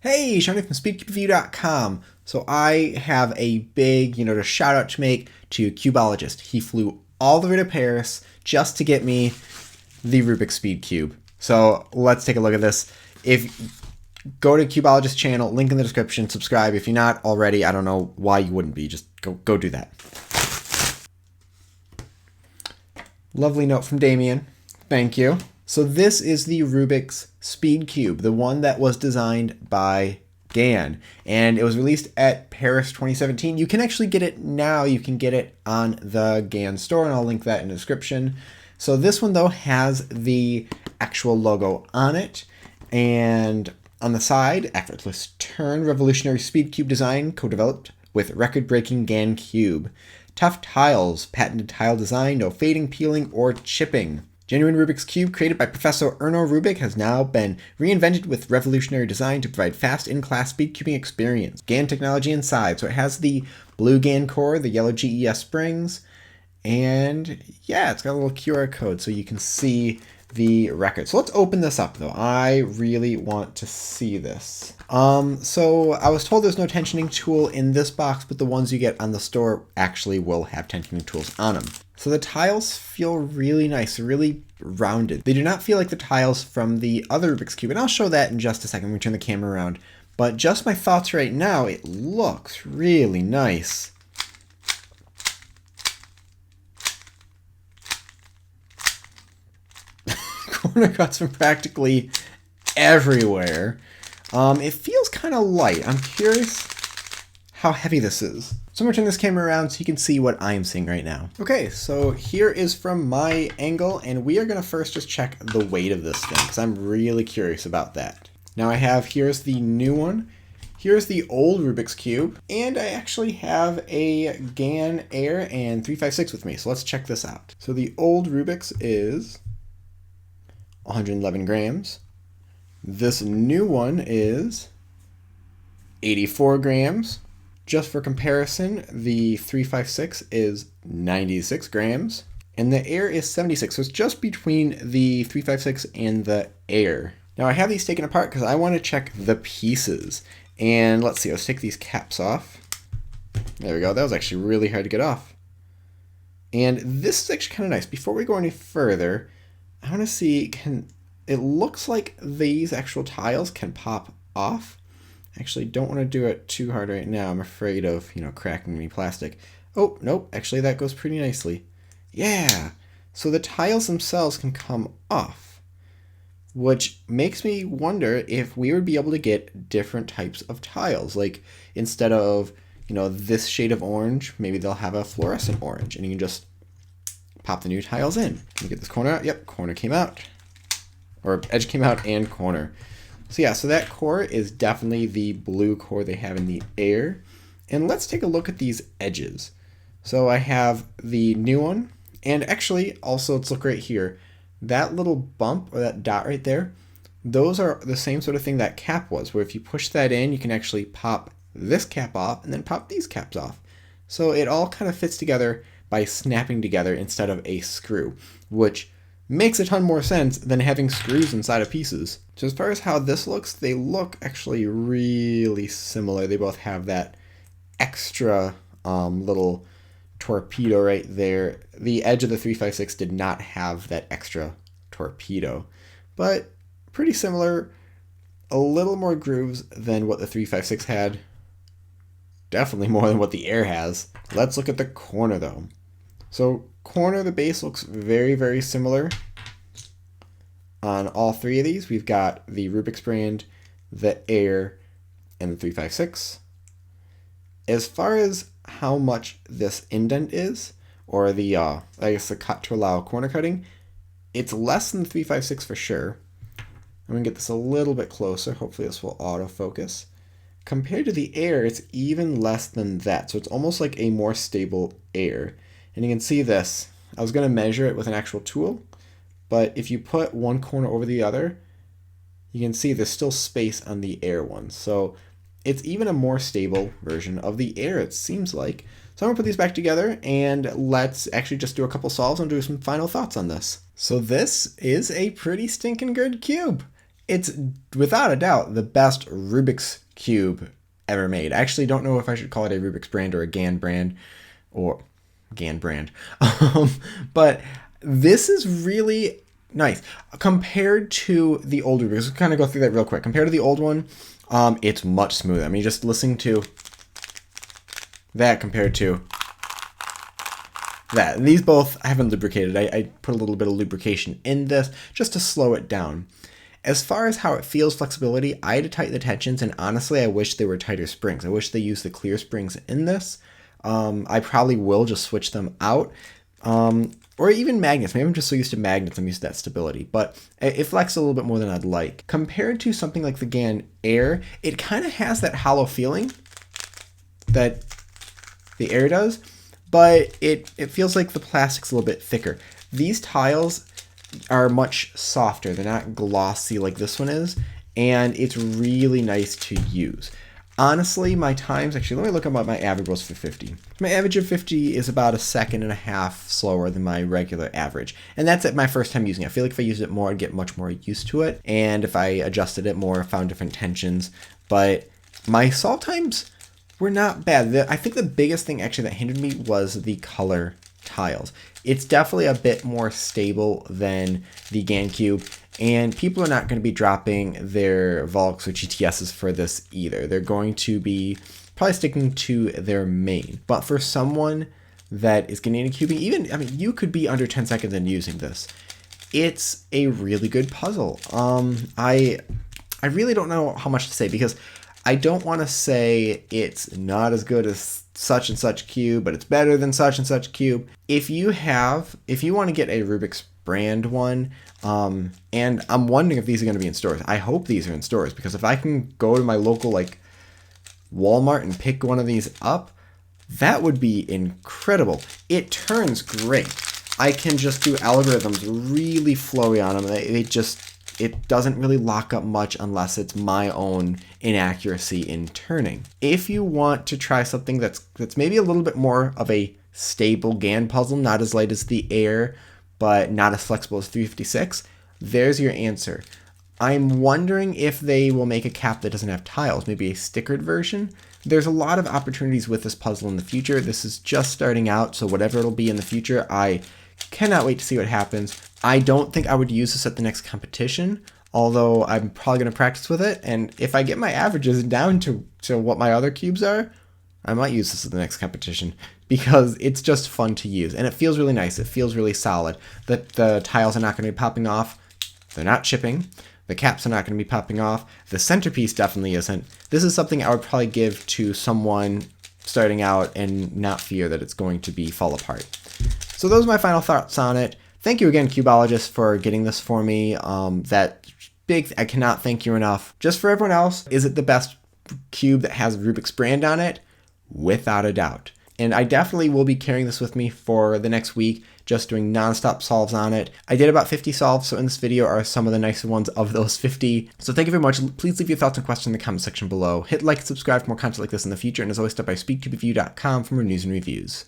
Hey, Shawnee from SpeedCubeReview.com. So I have a big, just shout out to make to Cubeologist. He flew all the way to Paris just to get me the Rubik Speed Cube. So let's take a look at this. If go to Cubeologist channel, link in the description, subscribe. If you're not already, I don't know why you wouldn't be. Just go do that. Lovely note from Damien. Thank you. So this is the Rubik's Speed Cube, the one that was designed by GAN, and it was released at Paris 2017. You can actually get it now. You can get it on the GAN store, and I'll link that in the description. So this one, though, has the actual logo on it, and on the side, effortless turn, revolutionary speed cube design, co-developed with record-breaking GAN cube. Tough tiles, patented tile design, no fading, peeling, or chipping. Genuine Rubik's Cube, created by Professor Erno Rubik, has now been reinvented with revolutionary design to provide fast in-class speed cubing experience. GAN technology inside, so it has the blue GAN core, the yellow GES springs, and yeah, it's got a little QR code so you can see the record. So let's open this up though. I really want to see this. So I was told there's no tensioning tool in this box, but the ones you get on the store actually will have tensioning tools on them. So the tiles feel really nice, really rounded. They do not feel like the tiles from the other Rubik's Cube, and I'll show that in just a second when we turn the camera around. But just my thoughts right now, it looks really nice. Corner cuts from practically everywhere. It feels kind of light. I'm curious how heavy this is. So I'm going to turn this camera around so you can see what I'm seeing right now. Okay, so here is from my angle, and we are going to first just check the weight of this thing, because I'm really curious about that. Now here's the new one. Here's the old Rubik's Cube, and I actually have a GAN Air and 356 with me, so let's check this out. So the old Rubik's is 111 grams. This new one is 84 grams. Just for comparison, the 356 is 96 grams, and the Air is 76, so it's just between the 356 and the Air. Now I have these taken apart because I want to check the pieces. And let's see, let's take these caps off. There we go, that was actually really hard to get off. And this is actually kind of nice. Before we go any further, I want to see, it looks like these actual tiles can pop off. Actually, don't want to do it too hard right now. I'm afraid of, cracking any plastic. Oh, nope, actually that goes pretty nicely. Yeah, so the tiles themselves can come off, which makes me wonder if we would be able to get different types of tiles. Like, instead of, this shade of orange, maybe they'll have a fluorescent orange, and you can just pop the new tiles in. Can you get this corner out? Yep, corner came out. Or edge came out and corner. So yeah, so that core is definitely the blue core they have in the Air. And let's take a look at these edges. So I have the new one, and actually also let's look right here. That little bump or that dot right there, those are the same sort of thing that cap was, where if you push that in, you can actually pop this cap off and then pop these caps off. So it all kind of fits together by snapping together instead of a screw, which makes a ton more sense than having screws inside of pieces. So as far as how this looks, they look actually really similar. They both have that extra little torpedo right there. The edge of the 356 did not have that extra torpedo, but pretty similar. A little more grooves than what the 356 had. Definitely more than what the Air has. Let's look at the corner though. So corner, the base looks very, very similar on all three of these. We've got the Rubik's brand, the Air, and the 356. As far as how much this indent is, or the, I guess the cut to allow corner cutting, it's less than the 356 for sure. I'm going to get this a little bit closer. Hopefully this will autofocus. Compared to the Air, it's even less than that. So it's almost like a more stable Air. And you can see this. I was going to measure it with an actual tool, but if you put one corner over the other, you can see there's still space on the Air one. So it's even a more stable version of the Air, it seems like. So I'm going to put these back together, and let's actually just do a couple solves and do some final thoughts on this. So this is a pretty stinking good cube. It's without a doubt the best Rubik's Cube ever made. I actually don't know if I should call it a Rubik's brand or a GAN brand, or GAN brand. But this is really nice. Compared to the old Rubik's, let's kind of go through that real quick. Compared to the old one, it's much smoother. I mean, just listening to that compared to that. And these both I haven't lubricated. I put a little bit of lubrication in this just to slow it down. As far as how it feels, flexibility, I had to tighten the tensions, and honestly, I wish they were tighter springs. I wish they used the clear springs in this. I probably will just switch them out. Or even magnets. Maybe I'm just so used to magnets, I'm used to that stability. But it flexes a little bit more than I'd like. Compared to something like the GAN Air, it kind of has that hollow feeling that the Air does, but it feels like the plastic's a little bit thicker. These tiles are much softer. They're not glossy like this one is, and it's really nice to use. Honestly, my times, actually, let me look at what my average was for 50. My average of 50 is about 1.5 seconds slower than my regular average. And that's at my first time using it. I feel like if I used it more, I'd get much more used to it. And if I adjusted it more, found different tensions. But my solve times were not bad. I think the biggest thing actually that hindered me was the color tiles. It's definitely a bit more stable than the GAN Cube, and people are not going to be dropping their Volks or GTSs for this either. They're going to be probably sticking to their main. But for someone that is getting into cubing, even, I mean, you could be under 10 seconds in using this. It's a really good puzzle. I really don't know how much to say, because I don't want to say it's not as good as such and such cube, but it's better than such and such cube. If you want to get a Rubik's brand one, and I'm wondering if these are going to be in stores. I hope these are in stores, because if I can go to my local like Walmart and pick one of these up, that would be incredible. It turns great. I can just do algorithms really flowy on them. It doesn't really lock up much unless it's my own inaccuracy in turning. If you want to try something that's maybe a little bit more of a stable GAN puzzle, not as light as the Air, but not as flexible as 356, there's your answer. I'm wondering if they will make a cap that doesn't have tiles, maybe a stickered version. There's a lot of opportunities with this puzzle in the future. This is just starting out, so whatever it'll be in the future, I cannot wait to see what happens. I don't think I would use this at the next competition, although I'm probably going to practice with it. And if I get my averages down to what my other cubes are, I might use this at the next competition, because it's just fun to use. And it feels really nice. It feels really solid. The tiles are not going to be popping off. They're not chipping. The caps are not going to be popping off. The centerpiece definitely isn't. This is something I would probably give to someone starting out and not fear that it's going to be fall apart. So those are my final thoughts on it. Thank you again, Cubeologist, for getting this for me. I cannot thank you enough. Just for everyone else, is it the best cube that has Rubik's brand on it? Without a doubt. And I definitely will be carrying this with me for the next week, just doing non-stop solves on it. I did about 50 solves, so in this video are some of the nicer ones of those 50. So thank you very much. Please leave your thoughts and questions in the comment section below. Hit like and subscribe for more content like this in the future. And as always, stop by speaktubeview.com for more news and reviews.